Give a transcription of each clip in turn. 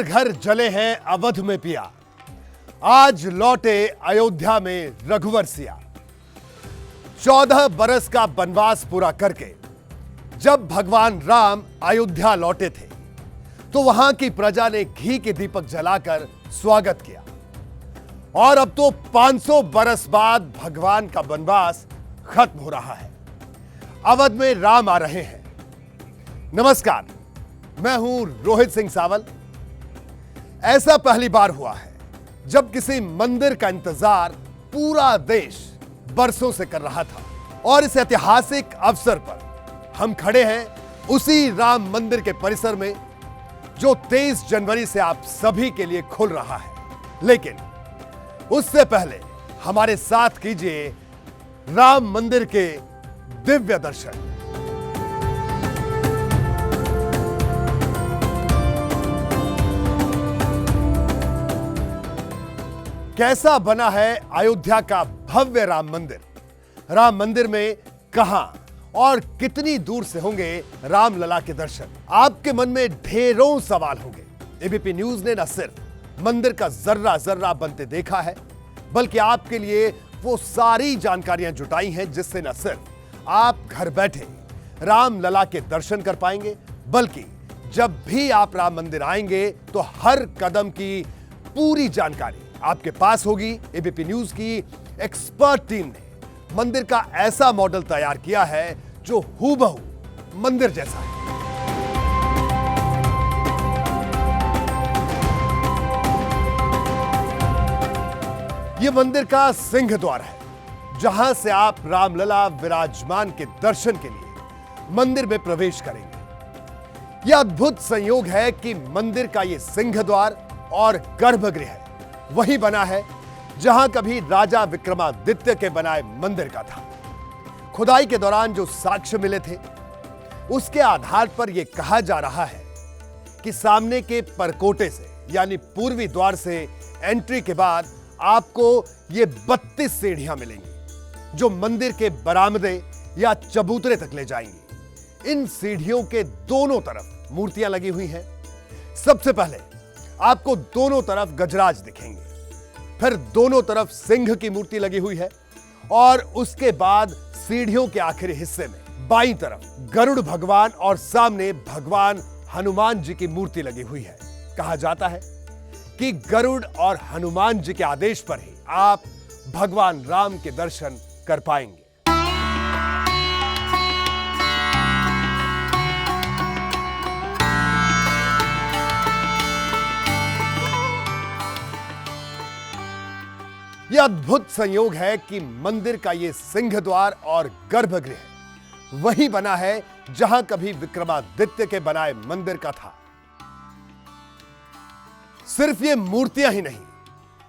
घर घर जले हैं अवध में पिया, आज लौटे अयोध्या में रघुवर सिया। 14 बरस का वनवास पूरा करके जब भगवान राम अयोध्या लौटे थे तो वहां की प्रजा ने घी के दीपक जलाकर स्वागत किया। और अब तो 500 बरस बाद भगवान का वनवास खत्म हो रहा है, अवध में राम आ रहे हैं। नमस्कार, मैं हूं रोहित सिंह सावल। ऐसा पहली बार हुआ है जब किसी मंदिर का इंतजार पूरा देश बरसों से कर रहा था और इस ऐतिहासिक अवसर पर हम खड़े हैं उसी राम मंदिर के परिसर में जो 23 जनवरी से आप सभी के लिए खुल रहा है। लेकिन उससे पहले हमारे साथ कीजिए राम मंदिर के दिव्य दर्शन। कैसा बना है अयोध्या का भव्य राम मंदिर? राम मंदिर में कहां और कितनी दूर से होंगे राम लला के दर्शन? आपके मन में ढेरों सवाल होंगे। एबीपी न्यूज ने न सिर्फ मंदिर का जर्रा जर्रा बनते देखा है, बल्कि आपके लिए वो सारी जानकारियां जुटाई हैं जिससे न सिर्फ आप घर बैठे राम लला के दर्शन कर पाएंगे, बल्कि जब भी आप राम मंदिर आएंगे तो हर कदम की पूरी जानकारी आपके पास होगी। एबीपी न्यूज की एक्सपर्ट टीम ने मंदिर का ऐसा मॉडल तैयार किया है जो हूबहू मंदिर जैसा है। यह मंदिर का सिंह द्वार है, जहां से आप रामलला विराजमान के दर्शन के लिए मंदिर में प्रवेश करेंगे। यह अद्भुत संयोग है कि मंदिर का यह सिंह द्वार और गर्भगृह वही बना है जहां कभी राजा विक्रमादित्य के बनाए मंदिर का था। खुदाई के दौरान जो साक्ष्य मिले थे उसके आधार पर यह कहा जा रहा है कि सामने के परकोटे से यानी पूर्वी द्वार से एंट्री के बाद आपको ये 32 सीढ़ियां मिलेंगी जो मंदिर के बरामदे या चबूतरे तक ले जाएंगी। इन सीढ़ियों के दोनों तरफ मूर्तियां लगी हुई हैं। सबसे पहले आपको दोनों तरफ गजराज दिखेंगे, फिर दोनों तरफ सिंह की मूर्ति लगी हुई है और उसके बाद सीढ़ियों के आखिरी हिस्से में बाईं तरफ गरुड़ भगवान और सामने भगवान हनुमान जी की मूर्ति लगी हुई है। कहा जाता है कि गरुड़ और हनुमान जी के आदेश पर ही आप भगवान राम के दर्शन कर पाएंगे। यह अद्भुत संयोग है कि मंदिर का यह सिंह द्वार और गर्भगृह वही बना है जहां कभी विक्रमादित्य के बनाए मंदिर का था। सिर्फ ये मूर्तियां ही नहीं,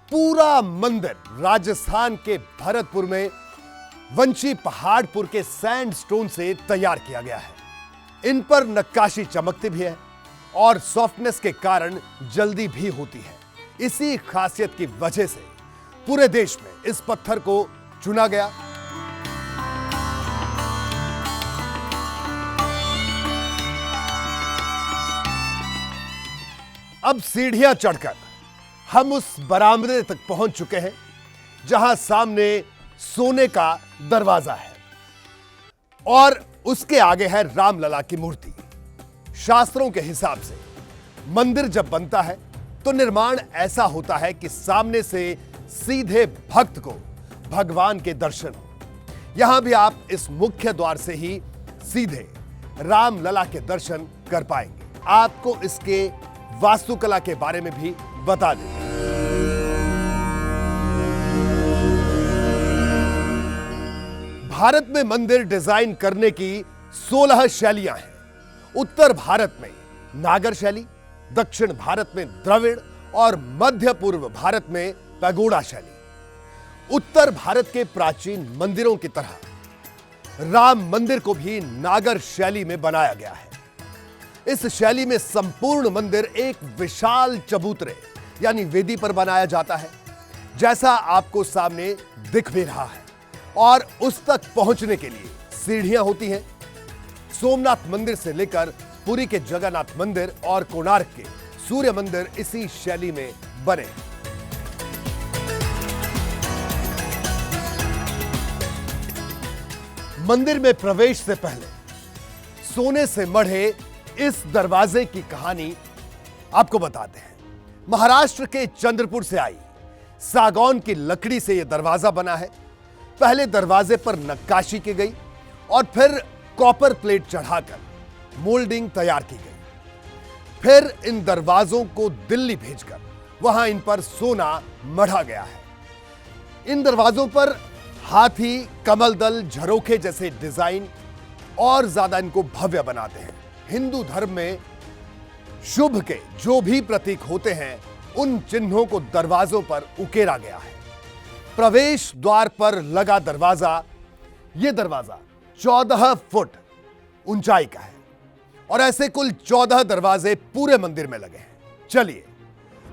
पूरा मंदिर राजस्थान के भरतपुर में वंशी पहाड़पुर के सैंडस्टोन से तैयार किया गया है। इन पर नक्काशी चमकती भी है और सॉफ्टनेस के कारण जल्दी भी होती है। इसी खासियत की वजह से पूरे देश में इस पत्थर को चुना गया। अब सीढ़ियां चढ़कर हम उस बरामदे तक पहुंच चुके हैं जहां सामने सोने का दरवाजा है और उसके आगे है रामलला की मूर्ति। शास्त्रों के हिसाब से मंदिर जब बनता है तो निर्माण ऐसा होता है कि सामने से सीधे भक्त को भगवान के दर्शन हो। यहां भी आप इस मुख्य द्वार से ही सीधे रामलला के दर्शन कर पाएंगे। आपको इसके वास्तुकला के बारे में भी बता दें। भारत में मंदिर डिजाइन करने की 16 शैलियां हैं। उत्तर भारत में नागर शैली, दक्षिण भारत में द्रविड़ और मध्य पूर्व भारत में पैगोडा शैली। उत्तर भारत के प्राचीन मंदिरों की तरह राम मंदिर को भी नागर शैली में बनाया गया है। इस शैली में संपूर्ण मंदिर एक विशाल चबूतरे यानी वेदी पर बनाया जाता है, जैसा आपको सामने दिख भी रहा है। और उस तक पहुंचने के लिए सीढ़ियां होती हैं। सोमनाथ मंदिर से लेकर पुरी के जगन्नाथ मंदिर और कोणार्क के सूर्य मंदिर इसी शैली में बने। मंदिर में प्रवेश से पहले सोने से मढ़े इस दरवाजे की कहानी आपको बताते हैं। महाराष्ट्र के चंद्रपुर से आई सागौन की लकड़ी से यह दरवाजा बना है। पहले दरवाजे पर नक्काशी की गई और फिर कॉपर प्लेट चढ़ाकर मोल्डिंग तैयार की गई। फिर इन दरवाजों को दिल्ली भेजकर वहां इन पर सोना मढ़ा गया है। इन दरवाजों पर हाथी, कमल दल, झरोखे जैसे डिजाइन और ज्यादा इनको भव्य बनाते हैं। हिंदू धर्म में शुभ के जो भी प्रतीक होते हैं उन चिन्हों को दरवाजों पर उकेरा गया है। प्रवेश द्वार पर लगा दरवाजा, यह दरवाजा 14 फुट ऊंचाई का है और ऐसे कुल 14 दरवाजे पूरे मंदिर में लगे हैं। चलिए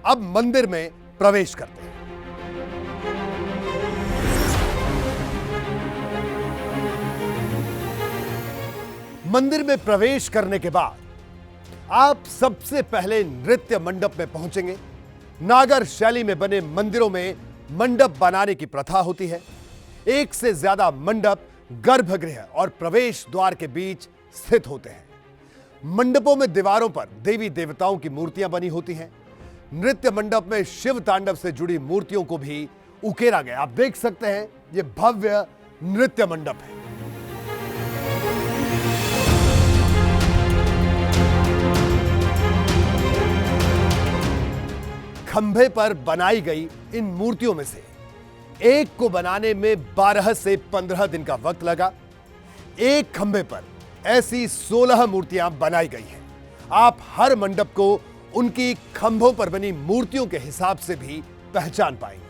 अब मंदिर में प्रवेश करते हैं। मंदिर में प्रवेश करने के बाद आप सबसे पहले नृत्य मंडप में पहुंचेंगे। नागर शैली में बने मंदिरों में मंडप बनाने की प्रथा होती है। एक से ज्यादा मंडप गर्भगृह और प्रवेश द्वार के बीच स्थित होते हैं। मंडपों में दीवारों पर देवी देवताओं की मूर्तियां बनी होती हैं। नृत्य मंडप में शिव तांडव से जुड़ी मूर्तियों को भी उकेरा गया। आप देख सकते हैं यह भव्य नृत्य मंडप है। खंभे पर बनाई गई इन मूर्तियों में से एक को बनाने में 12 से 15 दिन का वक्त लगा। एक खंभे पर ऐसी 16 मूर्तियां बनाई गई हैं। आप हर मंडप को उनकी खंभों पर बनी मूर्तियों के हिसाब से भी पहचान पाएंगे।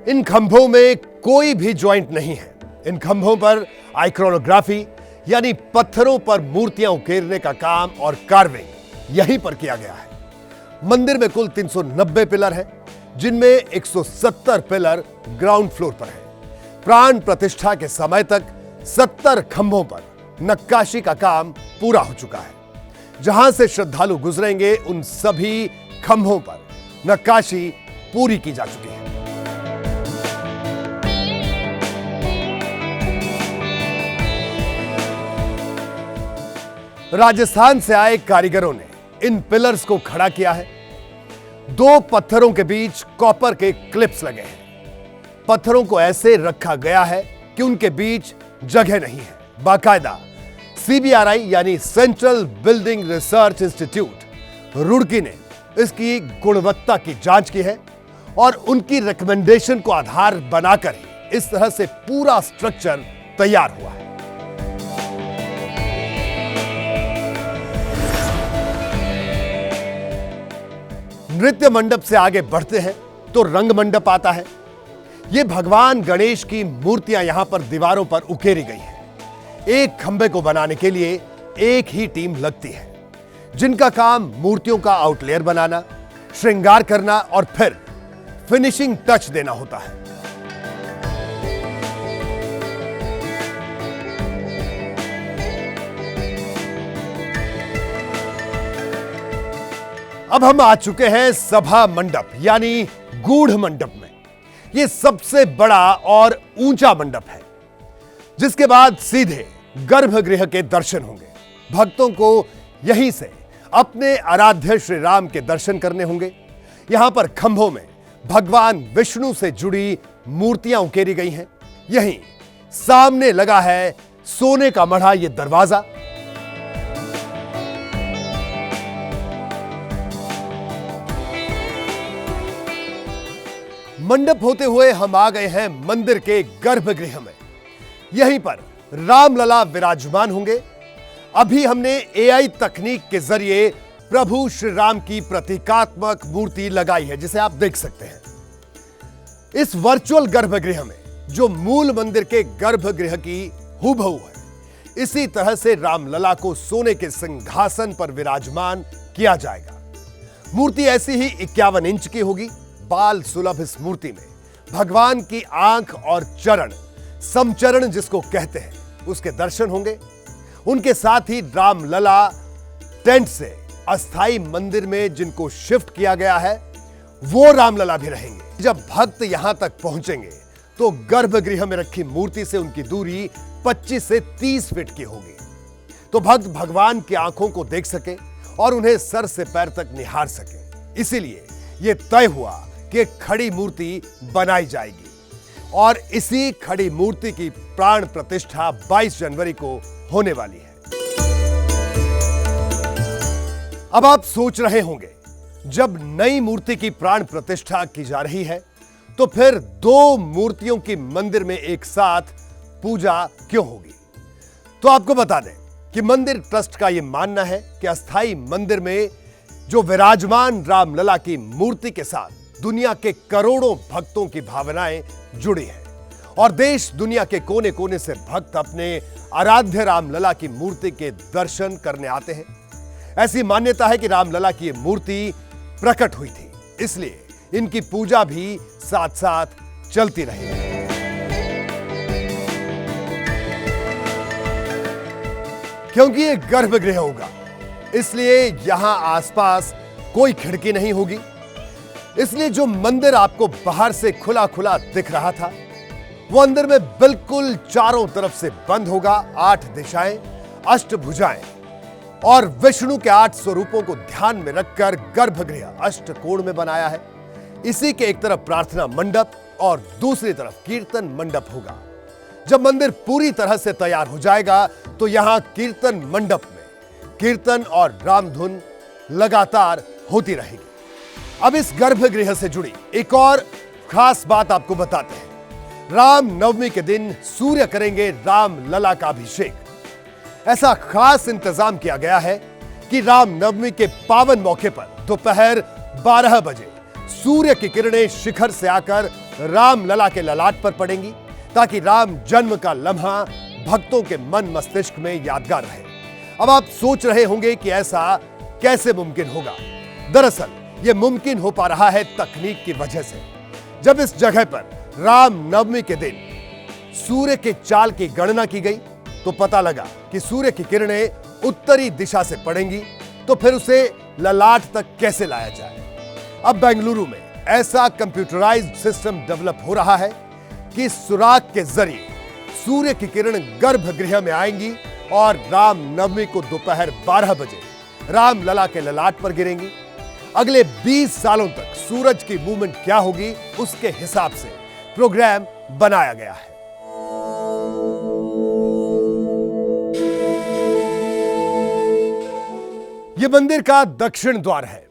इन खंभों में कोई भी जॉइंट नहीं है। इन खंभों पर आइक्रोनोग्राफी यानी पत्थरों पर मूर्तियां उकेरने का काम और कार्विंग यहीं पर किया गया है। मंदिर में कुल 390 पिलर हैं, जिनमें 170 पिलर ग्राउंड फ्लोर पर है। प्राण प्रतिष्ठा के समय तक 70 खंभों पर नक्काशी का काम पूरा हो चुका है। जहां से श्रद्धालु गुजरेंगे उन सभी खंभों पर नक्काशी पूरी की जा चुकी है। राजस्थान से आए कारीगरों ने इन पिलर्स को खड़ा किया है। 2 पत्थरों के बीच कॉपर के क्लिप्स लगे हैं। पत्थरों को ऐसे रखा गया है कि उनके बीच जगह नहीं है। बाकायदा CBRI यानी central building research institute Roorkee ने इसकी गुणवत्ता की जांच की है और उनकी रिकमेंडेशन को आधार बनाकर ही इस तरह से पूरा स्ट्रक्चर तैयार हुआ है। नृत्य मंडप से आगे बढ़ते हैं तो रंग मंडप आता है। यह भगवान गणेश की मूर्तियां यहां पर दीवारों पर उकेरी गई हैं। एक खंबे को बनाने के लिए एक ही टीम लगती है, जिनका काम मूर्तियों का आउटलेयर बनाना, श्रृंगार करना और फिर फिनिशिंग टच देना होता है। अब हम आ चुके हैं सभा मंडप यानी गूढ़ मंडप में। यह सबसे बड़ा और ऊंचा मंडप है, जिसके बाद सीधे गर्भगृह के दर्शन होंगे। भक्तों को यहीं से अपने आराध्य श्री राम के दर्शन करने होंगे। यहां पर खंभों में भगवान विष्णु से जुड़ी मूर्तियां उकेरी गई हैं। यहीं सामने लगा है सोने का मढ़ा यह दरवाजा। मंडप होते हुए हम आ गए हैं मंदिर के गर्भगृह में। यहीं पर रामलला विराजमान होंगे। अभी हमने AI तकनीक के जरिए प्रभु श्री राम की प्रतीकात्मक मूर्ति लगाई है, जिसे आप देख सकते हैं। इस वर्चुअल गर्भगृह में जो मूल मंदिर के गर्भगृह की हूबहू है, इसी तरह से रामलला को सोने के सिंहासन पर विराजमान किया जाएगा। मूर्ति ऐसी ही 51 इंच की होगी। बाल सुलभ इस मूर्ति में भगवान की आंख और चरण, समचरण जिसको कहते हैं, उसके दर्शन होंगे। उनके साथ ही रामलला टेंट से अस्थाई मंदिर में जिनको शिफ्ट किया गया है वो रामलला भी रहेंगे। जब भक्त यहां तक पहुंचेंगे तो गर्भगृह में रखी मूर्ति से उनकी दूरी 25 से 30 फीट की होगी, तो भक्त भगवान की आंखों को देख सके और उन्हें सर से पैर तक निहार सके। इसीलिए यह तय हुआ कि खड़ी मूर्ति बनाई जाएगी और इसी खड़ी मूर्ति की प्राण प्रतिष्ठा 22 जनवरी को होने वाली है। अब आप सोच रहे होंगे, जब नई मूर्ति की प्राण प्रतिष्ठा की जा रही है तो फिर दो मूर्तियों की मंदिर में एक साथ पूजा क्यों होगी? तो आपको बता दें कि मंदिर ट्रस्ट का यह मानना है कि अस्थाई मंदिर में जो विराजमान रामलला की मूर्ति के साथ दुनिया के करोड़ों भक्तों की भावनाएं जुड़ी हैं और देश दुनिया के कोने कोने से भक्त अपने आराध्य रामलला की मूर्ति के दर्शन करने आते हैं। ऐसी मान्यता है कि रामलला की यह मूर्ति प्रकट हुई थी, इसलिए इनकी पूजा भी साथ साथ चलती रहेगी। क्योंकि यह गर्भगृह होगा, इसलिए यहां आसपास कोई खिड़की नहीं होगी, इसलिए जो मंदिर आपको बाहर से खुला खुला दिख रहा था वो अंदर में बिल्कुल चारों तरफ से बंद होगा। 8 दिशाएं, अष्टभुजाएं और विष्णु के 8 स्वरूपों को ध्यान में रखकर गर्भगृह अष्टकोण में बनाया है। इसी के एक तरफ प्रार्थना मंडप और दूसरी तरफ कीर्तन मंडप होगा। जब मंदिर पूरी तरह से तैयार हो जाएगा तो यहां कीर्तन मंडप में कीर्तन और रामधुन लगातार होती रहेगी। अब इस गर्भगृह से जुड़ी एक और खास बात आपको बताते हैं। राम नवमी के दिन सूर्य करेंगे रामलला का अभिषेक। ऐसा खास इंतजाम किया गया है कि राम नवमी के पावन मौके पर दोपहर 12 बजे सूर्य की किरणें शिखर से आकर रामलला के ललाट पर पड़ेंगी, ताकि राम जन्म का लम्हा भक्तों के मन मस्तिष्क में यादगार रहे। अब आप सोच रहे होंगे कि ऐसा कैसे मुमकिन होगा? दरअसल यह मुमकिन हो पा रहा है तकनीक की वजह से। जब इस जगह पर राम नवमी के दिन सूर्य के चाल की गणना की गई तो पता लगा कि सूर्य की किरणें उत्तरी दिशा से पड़ेंगी, तो फिर उसे ललाट तक कैसे लाया जाए? अब बेंगलुरु में ऐसा कंप्यूटराइज्ड सिस्टम डेवलप हो रहा है कि सुराग के जरिए सूर्य की किरण गर्भगृह में आएंगी और राम नवमी को दोपहर 12 बजे रामलला के ललाट पर गिरेंगी। अगले 20 सालों तक सूरज की मूवमेंट क्या होगी उसके हिसाब से प्रोग्राम बनाया गया है। यह मंदिर का दक्षिण द्वार है।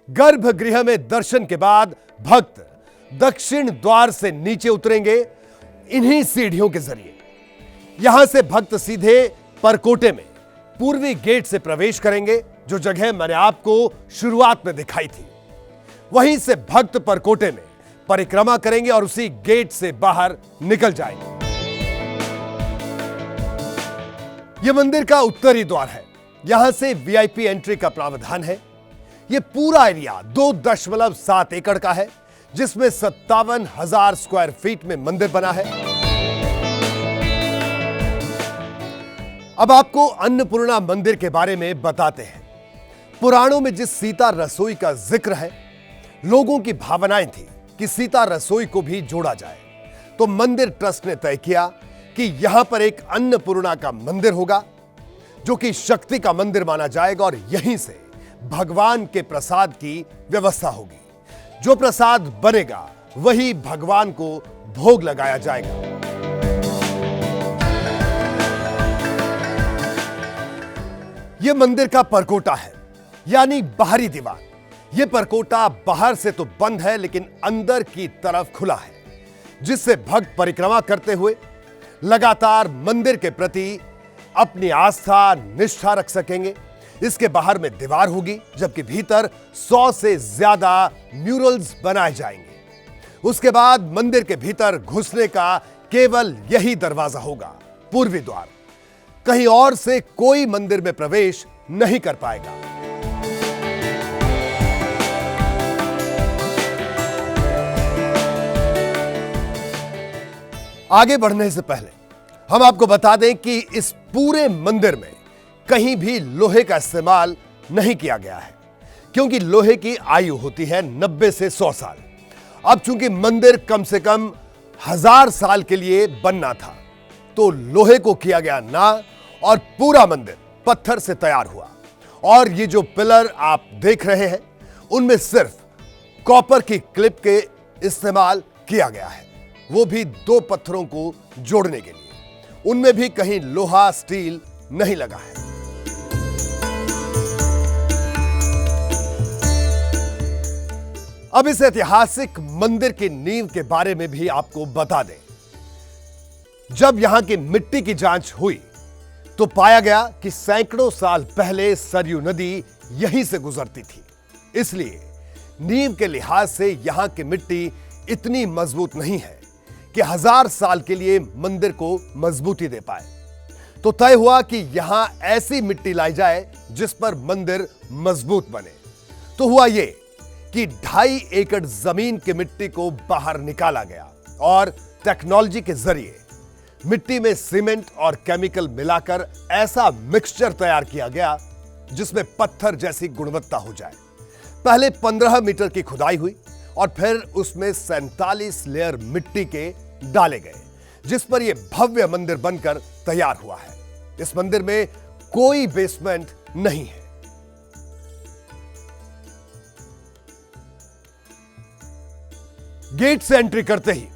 गर्भगृह में दर्शन के बाद भक्त दक्षिण द्वार से नीचे उतरेंगे इन्हीं सीढ़ियों के जरिए। यहां से भक्त सीधे परकोटे में पूर्वी गेट से प्रवेश करेंगे, जो जगह मैंने आपको शुरुआत में दिखाई थी। वहीं से भक्त परकोटे में परिक्रमा करेंगे और उसी गेट से बाहर निकल जाएंगे। यह मंदिर का उत्तरी द्वार है। यहां से वीआईपी एंट्री का प्रावधान है। यह पूरा एरिया 2.7 एकड़ का है, जिसमें 57,000 स्क्वायर फीट में मंदिर बना है। अब आपको अन्नपूर्णा मंदिर के बारे में बताते हैं। पुराणों में जिस सीता रसोई का जिक्र है, लोगों की भावनाएं थी कि सीता रसोई को भी जोड़ा जाए, तो मंदिर ट्रस्ट ने तय किया कि यहां पर एक अन्नपूर्णा का मंदिर होगा, जो कि शक्ति का मंदिर माना जाएगा और यहीं से भगवान के प्रसाद की व्यवस्था होगी। जो प्रसाद बनेगा वही भगवान को भोग लगाया जाएगा। यह मंदिर का परकोटा है, यानी बाहरी दीवार। यह परकोटा बाहर से तो बंद है, लेकिन अंदर की तरफ खुला है, जिससे भक्त परिक्रमा करते हुए लगातार मंदिर के प्रति अपनी आस्था निष्ठा रख सकेंगे। इसके बाहर में दीवार होगी, जबकि भीतर 100 से ज्यादा म्यूरल्स बनाए जाएंगे। उसके बाद मंदिर के भीतर घुसने का केवल यही दरवाजा होगा, पूर्वी द्वार। कहीं और से कोई मंदिर में प्रवेश नहीं कर पाएगा। आगे बढ़ने से पहले हम आपको बता दें कि इस पूरे मंदिर में कहीं भी लोहे का इस्तेमाल नहीं किया गया है, क्योंकि लोहे की आयु होती है 90 से 100 साल। अब चूंकि मंदिर कम से कम 1000 साल के लिए बनना था, तो लोहे को किया गया ना, और पूरा मंदिर पत्थर से तैयार हुआ। और ये जो पिलर आप देख रहे हैं, उनमें सिर्फ कॉपर की क्लिप के इस्तेमाल किया गया है, वो भी 2 पत्थरों को जोड़ने के लिए। उनमें भी कहीं लोहा स्टील नहीं लगा है। अब इस ऐतिहासिक मंदिर की नींव के बारे में भी आपको बता दें। जब यहां की मिट्टी की जांच हुई तो पाया गया कि सैकड़ों साल पहले सरयू नदी यहीं से गुजरती थी। इसलिए नींव के लिहाज से यहां की मिट्टी इतनी मजबूत नहीं है कि 1000 साल के लिए मंदिर को मजबूती दे पाए। तो तय हुआ कि यहां ऐसी मिट्टी लाई जाए जिस पर मंदिर मजबूत बने। तो हुआ यह कि 2.5 एकड़ जमीन की मिट्टी को बाहर निकाला गया और टेक्नोलॉजी के जरिए मिट्टी में सीमेंट और केमिकल मिलाकर ऐसा मिक्सचर तैयार किया गया जिसमें पत्थर जैसी गुणवत्ता हो जाए। पहले 15 मीटर की खुदाई हुई और फिर उसमें 47 लेयर मिट्टी के डाले गए, जिस पर यह भव्य मंदिर बनकर तैयार हुआ है। इस मंदिर में कोई बेसमेंट नहीं है। गेट से एंट्री करते ही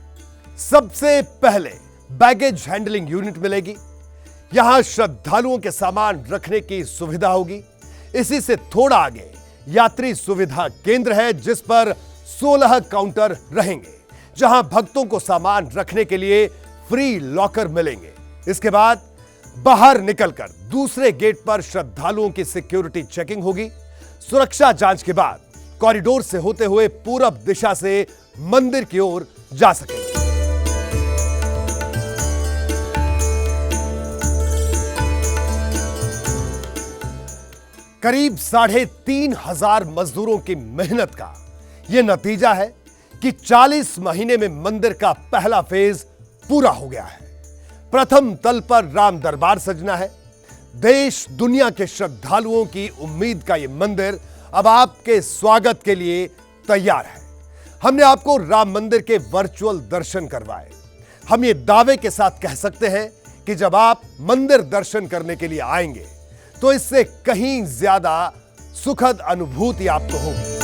सबसे पहले बैगेज हैंडलिंग यूनिट मिलेगी। यहां श्रद्धालुओं के सामान रखने की सुविधा होगी। इसी से थोड़ा आगे यात्री सुविधा केंद्र है, जिस पर 16 काउंटर रहेंगे, जहां भक्तों को सामान रखने के लिए फ्री लॉकर मिलेंगे। इसके बाद बाहर निकलकर दूसरे गेट पर श्रद्धालुओं की सिक्योरिटी चेकिंग होगी। सुरक्षा जांच के बाद कॉरिडोर से होते हुए पूरब दिशा से मंदिर की ओर जा सकेंगे। करीब 3,500 मजदूरों की मेहनत का यह नतीजा है कि 40 महीने में मंदिर का पहला फेज पूरा हो गया है। प्रथम तल पर राम दरबार सजना है। देश दुनिया के श्रद्धालुओं की उम्मीद का यह मंदिर अब आपके स्वागत के लिए तैयार है। हमने आपको राम मंदिर के वर्चुअल दर्शन करवाए। हम ये दावे के साथ कह सकते हैं कि जब आप मंदिर दर्शन करने के लिए आएंगे तो इससे कहीं ज्यादा सुखद अनुभूति आपको होगी।